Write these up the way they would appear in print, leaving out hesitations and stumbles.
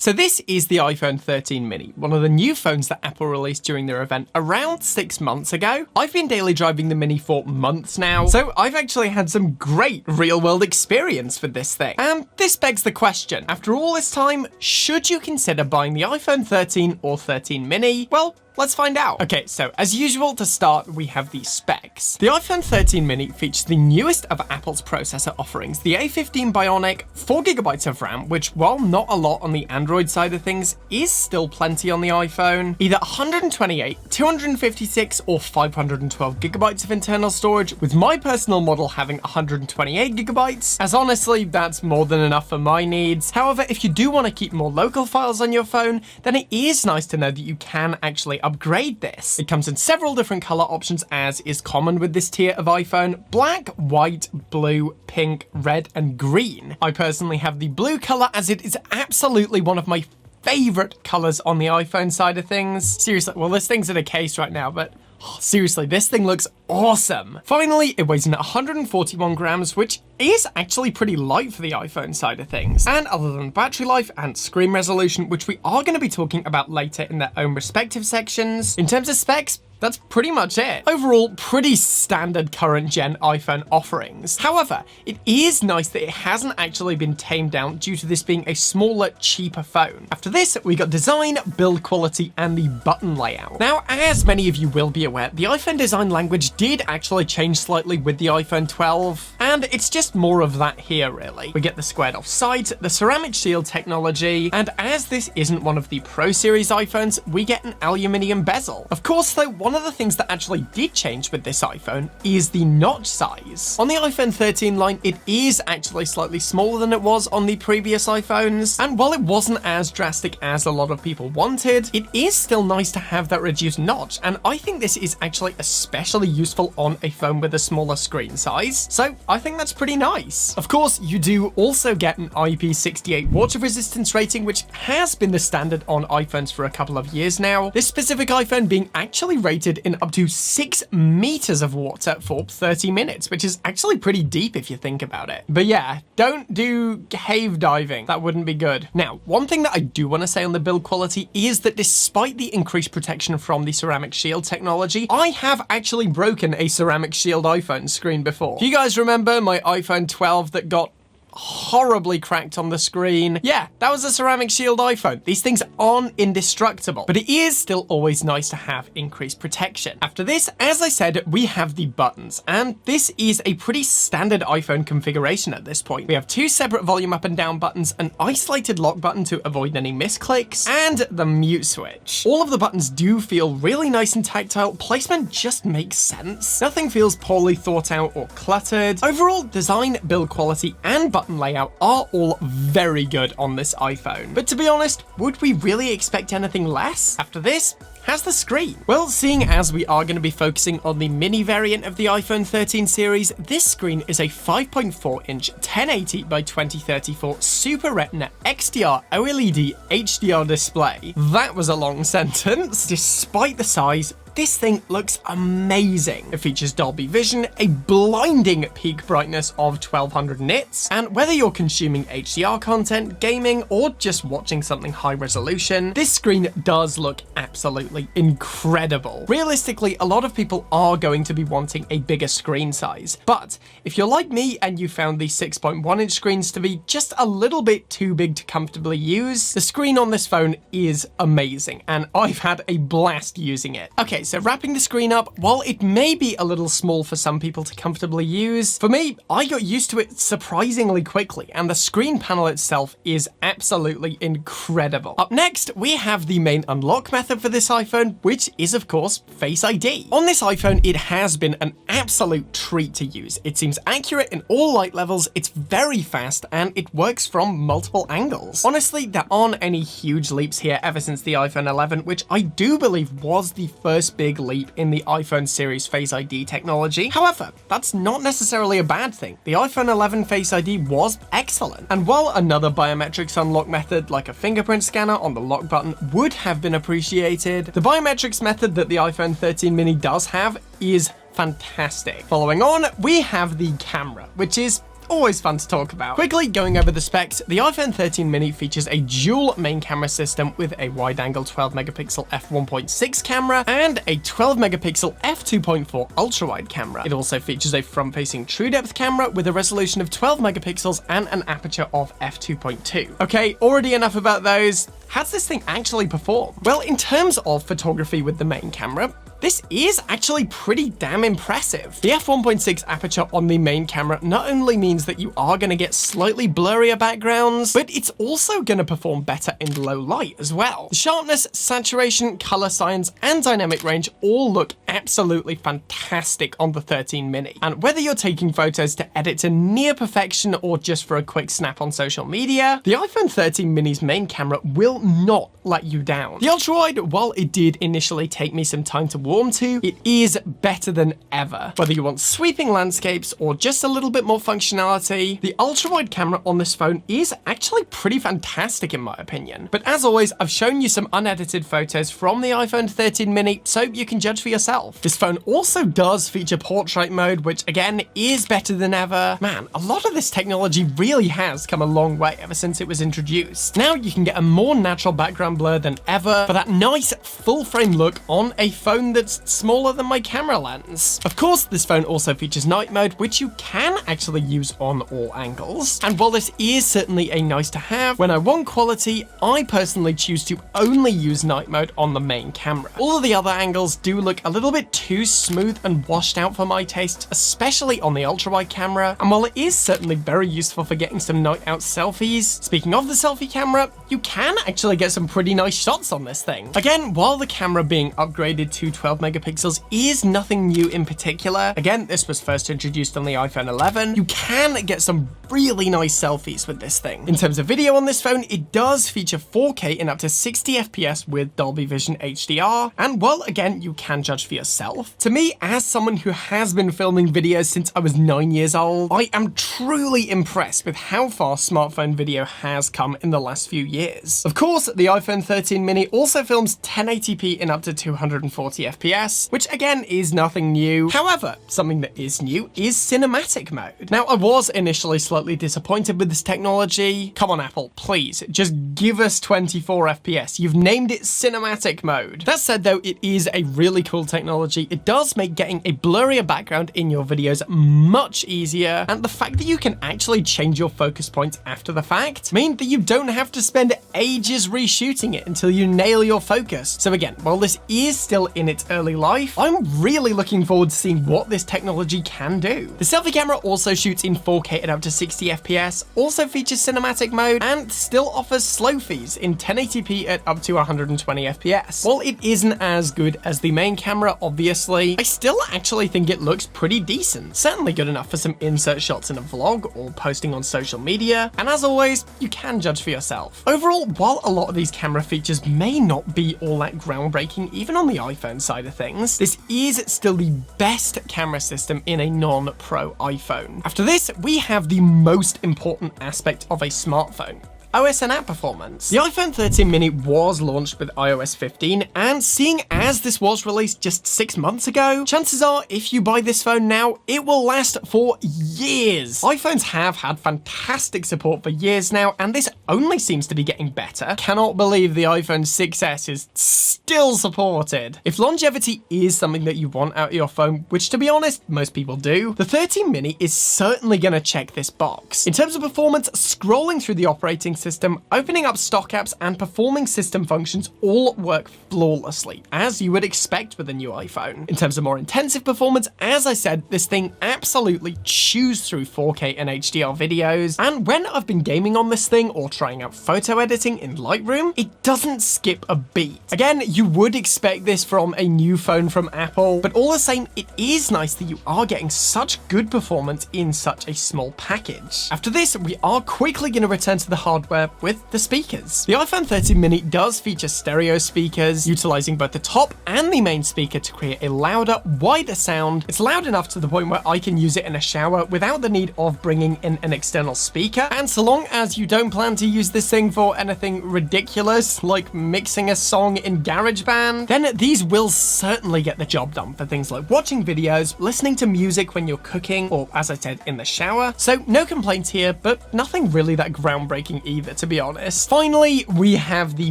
So this is the iPhone 13 mini, one of the new phones that Apple released during their event around 6 months ago. I've been daily driving the mini for months now, so I've actually had some great real-world experience with this thing. And this begs the question, after all this time, should you consider buying the iPhone 13 or 13 mini? Well, let's find out. Okay, so as usual, to start, we have the specs. The iPhone 13 mini features the newest of Apple's processor offerings, the A15 Bionic, 4GB of RAM, which, while not a lot on the Android side of things, is still plenty on the iPhone. Either 128, 256, or 512GB of internal storage, with my personal model having 128GB, as honestly, that's more than enough for my needs. However, if you do want to keep more local files on your phone, then it is nice to know that you can actually upgrade this. It comes in several different color options, as is common with this tier of iPhone: black, white, blue, pink, red, and green. I personally have the blue color, as it is absolutely one of my favorite colors on the iPhone side of things. Seriously, well, this thing's in a case right now, but seriously, this thing looks awesome. Finally, it weighs in at 141 grams, which is actually pretty light for the iPhone side of things. And other than battery life and screen resolution, which we are going to be talking about later in their own respective sections, in terms of specs, that's pretty much it. Overall, pretty standard current gen iPhone offerings. However, it is nice that it hasn't actually been tamed down due to this being a smaller, cheaper phone. After this, we got design, build quality, and the button layout. Now, as many of you will be aware, the iPhone design language did actually change slightly with the iPhone 12, and it's just more of that here, really. We get the squared off sides, the ceramic shield technology, and as this isn't one of the Pro Series iPhones, we get an aluminium bezel. Of course, though, one of the things that actually did change with this iPhone is the notch size. On the iPhone 13 line, it is actually slightly smaller than it was on the previous iPhones, and while it wasn't as drastic as a lot of people wanted, it is still nice to have that reduced notch, and I think this is actually especially useful on a phone with a smaller screen size, so I think that's pretty nice. Of course, you do also get an IP68 water resistance rating, which has been the standard on iPhones for a couple of years now, this specific iPhone being actually rated in up to 6 meters of water for 30 minutes, which is actually pretty deep if you think about it. But yeah, don't do cave diving. That wouldn't be good. Now, one thing that I do want to say on the build quality is that despite the increased protection from the ceramic shield technology, I have actually broken a ceramic shield iPhone screen before. If you guys remember my iPhone 12 that got horribly cracked on the screen, yeah, that was a ceramic shield iPhone. These things aren't indestructible, but it is still always nice to have increased protection. After this, as I said, we have the buttons, and this is a pretty standard iPhone configuration at this point. We have 2 separate volume up and down buttons, an isolated lock button to avoid any misclicks, and the mute switch. All of the buttons do feel really nice and tactile. Placement just makes sense. Nothing feels poorly thought out or cluttered. Overall, design, build quality, and button layout are all very good on this iPhone. But to be honest, would we really expect anything less? After this, how's the screen? Well, seeing as we are going to be focusing on the mini variant of the iPhone 13 series, this screen is a 5.4-inch 1080 by 2034 Super Retina XDR OLED HDR display. That was a long sentence. Despite the size, this thing looks amazing. It features Dolby Vision, a blinding peak brightness of 1200 nits, and whether you're consuming HDR content, gaming, or just watching something high resolution, this screen does look absolutely incredible. Realistically, a lot of people are going to be wanting a bigger screen size, but if you're like me and you found the 6.1-inch screens to be just a little bit too big to comfortably use, the screen on this phone is amazing, and I've had a blast using it. Okay, so wrapping the screen up, while it may be a little small for some people to comfortably use, for me, I got used to it surprisingly quickly, and the screen panel itself is absolutely incredible. Up next, we have the main unlock method for this iPhone, which is of course Face ID. On this iPhone, it has been an absolute treat to use. It seems accurate in all light levels, it's very fast, and it works from multiple angles. Honestly, there aren't any huge leaps here ever since the iPhone 11, which I do believe was the first big leap in the iPhone series Face ID technology. However, that's not necessarily a bad thing. The iPhone 11 Face ID was excellent, and while another biometrics unlock method like a fingerprint scanner on the lock button would have been appreciated, the biometrics method that the iPhone 13 mini does have is fantastic. Following on, we have the camera, which is always fun to talk about. Quickly going over the specs, the iPhone 13 mini features a dual main camera system with a wide-angle 12 megapixel f1.6 camera and a 12 megapixel f2.4 ultra-wide camera. It also features a front-facing true depth camera with a resolution of 12 megapixels and an aperture of f2.2. Okay, already enough about those. How does this thing actually perform? Well, in terms of photography with the main camera, this is actually pretty damn impressive. The f1.6 aperture on the main camera not only means that you are going to get slightly blurrier backgrounds, but it's also going to perform better in low light as well. The sharpness, saturation, color science, and dynamic range all look absolutely fantastic on the 13 mini. And whether you're taking photos to edit to near perfection or just for a quick snap on social media, the iPhone 13 mini's main camera will not let you down. The ultra-wide, while it did initially take me some time to warm to, it is better than ever. Whether you want sweeping landscapes or just a little bit more functionality, the ultra-wide camera on this phone is actually pretty fantastic in my opinion. But as always, I've shown you some unedited photos from the iPhone 13 mini, so you can judge for yourself. This phone also does feature portrait mode, which again is better than ever. Man, a lot of this technology really has come a long way ever since it was introduced. Now you can get a more natural background blur than ever for that nice full frame look on a phone that's smaller than my camera lens. Of course, this phone also features night mode, which you can actually use on all angles. And while this is certainly a nice to have, when I want quality, I personally choose to only use night mode on the main camera. All of the other angles do look a little bit too smooth and washed out for my taste, especially on the ultra wide camera. And while it is certainly very useful for getting some night out selfies, speaking of the selfie camera, you can actually get some pretty nice shots on this thing. Again, while the camera being upgraded to 12 megapixels is nothing new in particular, again, this was first introduced on the iPhone 11, you can get some really nice selfies with this thing. In terms of video on this phone, it does feature 4K in up to 60 FPS with Dolby Vision HDR, and while again, you can judge for yourself, to me, as someone who has been filming videos since I was 9 years old, I am truly impressed with how far smartphone video has come in the last few years. Of course, the iPhone 13 mini also films 1080p in up to 240 FPS, which again is nothing new. However, something that is new is cinematic mode. Now, I was initially slightly disappointed with this technology. Come on, Apple, please, just give us 24 FPS. You've named it cinematic mode. That said though, it is a really cool technology. It does make getting a blurrier background in your videos much easier, and the fact that you can actually change your focus points after the fact mean that you don't have to spend ages reshooting it until you nail your focus. So again, while this is still in its early life, I'm really looking forward to seeing what this technology can do. The selfie camera also shoots in 4K at up to 60 FPS, also features cinematic mode, and still offers slow-fies in 1080p at up to 120 FPS. While it isn't as good as the main camera, obviously, I still actually think it looks pretty decent. Certainly good enough for some insert shots in a vlog or posting on social media, and as always, you can judge for yourself. Overall, while a lot of these camera features may not be all that groundbreaking, even on the iPhone side of things, this is still the best camera system in a non-pro iPhone. After this, we have the most important aspect of a smartphone: OS and app performance. The iPhone 13 mini was launched with iOS 15, and seeing as this was released just 6 months ago, chances are if you buy this phone now, it will last for years. iPhones have had fantastic support for years now, and this only seems to be getting better. Cannot believe the iPhone 6S is still supported. If longevity is something that you want out of your phone, which to be honest, most people do, the 13 mini is certainly going to check this box. In terms of performance, scrolling through the operating system, opening up stock apps, and performing system functions all work flawlessly, as you would expect with a new iPhone. In terms of more intensive performance, as I said, this thing absolutely chews through 4K and HDR videos, and when I've been gaming on this thing or trying out photo editing in Lightroom, it doesn't skip a beat. Again, you would expect this from a new phone from Apple, but all the same, it is nice that you are getting such good performance in such a small package. After this, we are quickly going to return to the hard software with the speakers. The iPhone 13 mini does feature stereo speakers, utilizing both the top and the main speaker to create a louder, wider sound. It's loud enough to the point where I can use it in a shower without the need of bringing in an external speaker. And so long as you don't plan to use this thing for anything ridiculous, like mixing a song in GarageBand, then these will certainly get the job done for things like watching videos, listening to music when you're cooking, or as I said, in the shower. So no complaints here, but nothing really that groundbreaking either, to be honest. Finally, we have the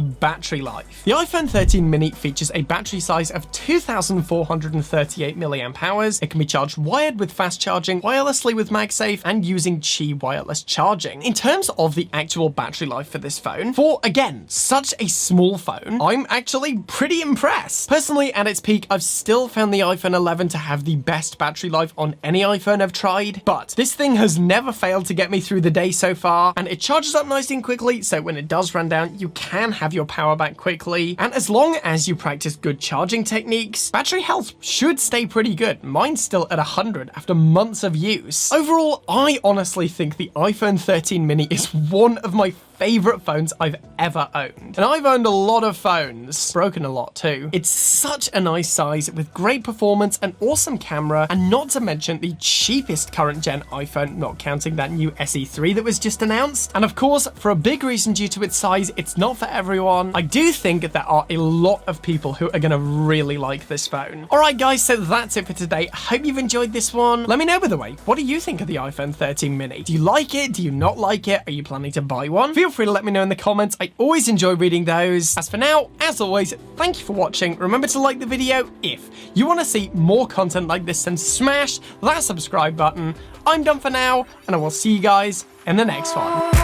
battery life. The iPhone 13 mini features a battery size of 2,438 milliamp hours. It can be charged wired with fast charging, wirelessly with MagSafe, and using Qi wireless charging. In terms of the actual battery life for this phone, for again, such a small phone, I'm actually pretty impressed. Personally, at its peak, I've still found the iPhone 11 to have the best battery life on any iPhone I've tried, but this thing has never failed to get me through the day so far, and it charges up nice and quickly, so when it does run down, you can have your power back quickly, and as long as you practice good charging techniques, battery health should stay pretty good. Mine's still at 100 after months of use. Overall, I honestly think the iPhone 13 mini is one of my favorite phones I've ever owned. And I've owned a lot of phones, broken a lot too. It's such a nice size with great performance, an awesome camera, and not to mention the cheapest current gen iPhone, not counting that new SE3 that was just announced. And of course, for a big reason due to its size, it's not for everyone. I do think there are a lot of people who are gonna really like this phone. Alright guys, so that's it for today. I hope you've enjoyed this one. Let me know, by the way, what do you think of the iPhone 13 mini? Do you like it? Do you not like it? Are you planning to buy one? Feel free to let me know in the comments. I always enjoy reading those. As for now, as always, thank you for watching. Remember to like the video if you want to see more content like this, and smash that subscribe button. I'm done for now, and I will see you guys in the next one.